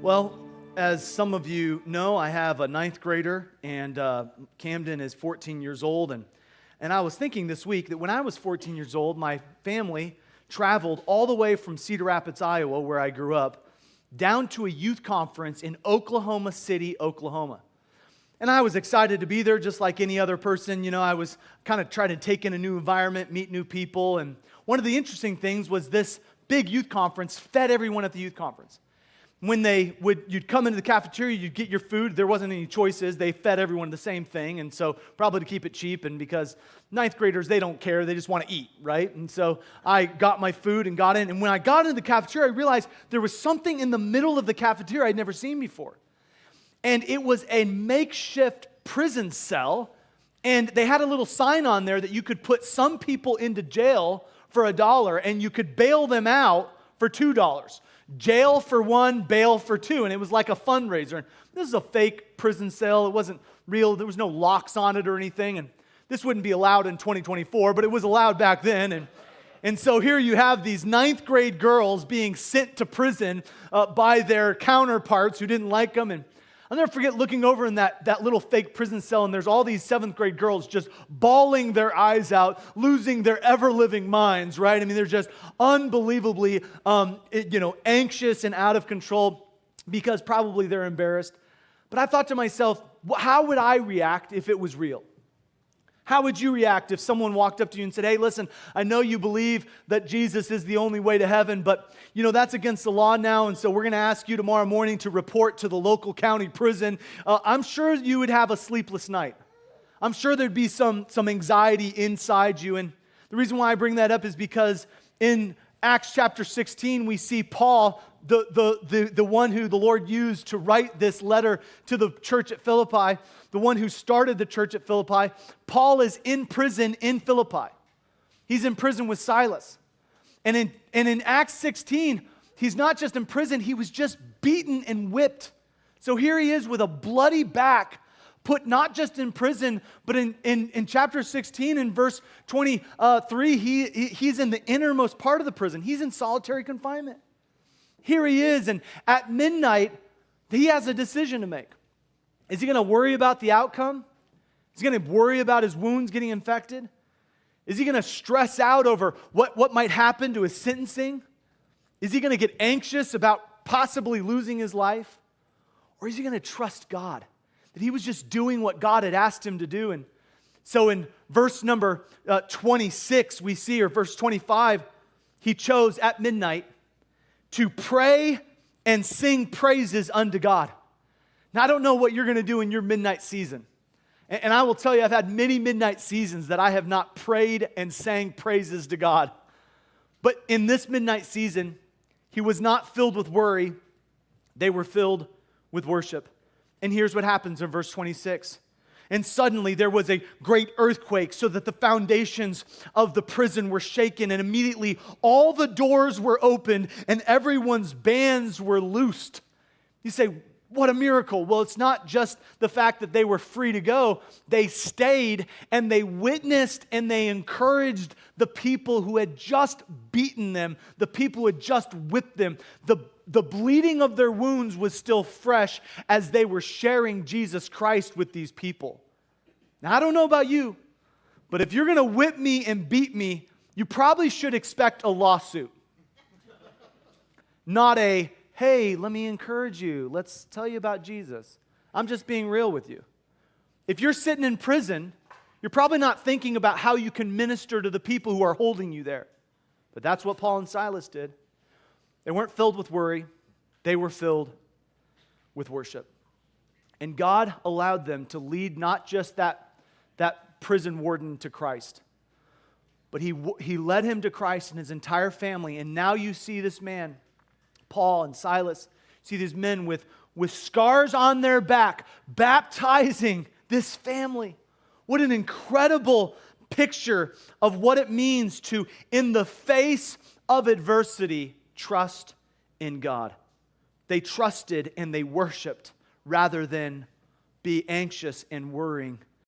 Well, as some of you know, I have a ninth grader, and Camden is 14 years old. And I was thinking this week that when I was 14 years old, my family traveled all the way from Cedar Rapids, Iowa, where I grew up, down to a youth conference in Oklahoma City, Oklahoma. And I was excited to be there just like any other person. You know, I was kind of trying to take in a new environment, meet new people. And one of the interesting things was this big youth conference fed everyone at the youth conference. When you'd come into the cafeteria, you'd get your food. There wasn't any choices. They fed everyone the same thing. And so probably to keep it cheap, and because ninth graders, they don't care. They just want to eat, right? And so I got my food and got in. And when I got into the cafeteria, I realized there was something in the middle of the cafeteria I'd never seen before. And it was a makeshift prison cell. And they had a little sign on there that you could put some people into jail for $1 and you could bail them out for $2. Jail for one, bail for two. And it was like a fundraiser. And this is a fake prison cell. It wasn't real. There was no locks on it or anything. And this wouldn't be allowed in 2024, but it was allowed back then. And so here you have these ninth grade girls being sent to prison by their counterparts who didn't like them. And I'll never forget looking over in that little fake prison cell, and there's all these seventh grade girls just bawling their eyes out, losing their ever-living minds, right? I mean, they're just unbelievably, anxious and out of control because probably they're embarrassed. But I thought to myself, how would I react if it was real? How would you react if someone walked up to you and said, hey, listen, I know you believe that Jesus is the only way to heaven, but, that's against the law now, and so we're going to ask you tomorrow morning to report to the local county prison. I'm sure you would have a sleepless night. I'm sure there'd be some anxiety inside you, and the reason why I bring that up is because in Acts chapter 16, we see Paul, the one who the Lord used to write this letter to the church at Philippi, the one who started the church at Philippi. Paul is in prison in Philippi. He's in prison with Silas. And in Acts 16, he's not just in prison, he was just beaten and whipped. So here he is with a bloody back, put not just in prison, but in chapter 16, in verse 23, he's in the innermost part of the prison. He's in solitary confinement. Here he is, and at midnight, he has a decision to make. Is he going to worry about the outcome? Is he going to worry about his wounds getting infected? Is he going to stress out over what might happen to his sentencing? Is he going to get anxious about possibly losing his life? Or is he going to trust God? That he was just doing what God had asked him to do. And so in verse number 26, we see, or verse 25, he chose at midnight to pray and sing praises unto God. Now, I don't know what you're going to do in your midnight season. And I will tell you, I've had many midnight seasons that I have not prayed and sang praises to God. But in this midnight season, he was not filled with worry. They were filled with worship. And here's what happens in verse 26. And suddenly there was a great earthquake, so that the foundations of the prison were shaken, and immediately all the doors were opened and everyone's bands were loosed. You say, what a miracle. Well, it's not just the fact that they were free to go. They stayed and they witnessed and they encouraged the people who had just beaten them, the people who had just whipped them. The bleeding of their wounds was still fresh as they were sharing Jesus Christ with these people. Now, I don't know about you, but if you're going to whip me and beat me, you probably should expect a lawsuit. Not a, hey, let me encourage you. Let's tell you about Jesus. I'm just being real with you. If you're sitting in prison, you're probably not thinking about how you can minister to the people who are holding you there. But that's what Paul and Silas did. They weren't filled with worry. They were filled with worship. And God allowed them to lead not just that prison warden to Christ, but he led him to Christ and his entire family. And now you see this man, Paul and Silas, see these men with scars on their back, baptizing this family. What an incredible picture of what it means to, in the face of adversity, trust in God. They trusted and they worshiped rather than be anxious and worrying